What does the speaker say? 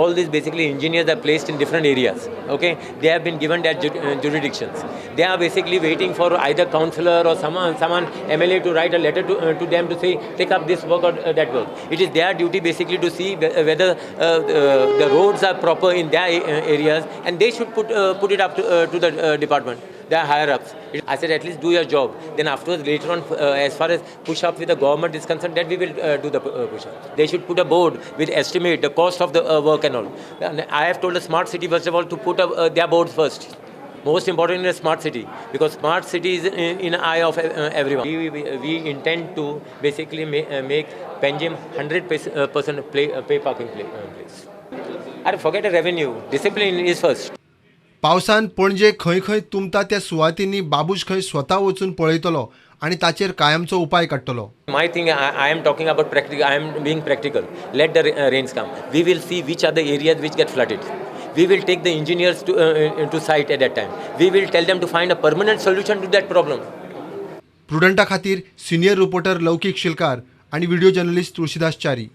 All these basically engineers are placed in different areas. Okay, they have been given their jurisdictions. They are basically waiting for either councillor or someone MLA to write a letter to them to say take up this work or that work. It is their duty basically to see whether the roads are proper in their areas, and they should put it up to the department. They are higher ups. I said at least do your job. Then afterwards later on, as far as push up with the government is concerned, that we will do the push up. They should put a board with estimate the cost of the work and all. And I have told the smart city first of all to put up their boards first. Most important is smart city, because smart city is in the eye of everyone. We intend to basically make Panjim 100% pay parking place. Forget the revenue. Discipline is first. पावसान पणजे खंय खंय तुमता त्या सुवातींनी बाबूश खंय स्वता वचून पळयतलो आनी ताचेर कायमचो उपाय काडटलो. My thing, I am talking about practical. I am being practical. Let the rains come. We will see which are the areas which get flooded. We will take the engineers to site at that time. We will tell them to find a permanent solution to that problem. प्रुडंटा खातीर senior reporter लौकीक शिलकार आनी video journalist Tulshidas Chari.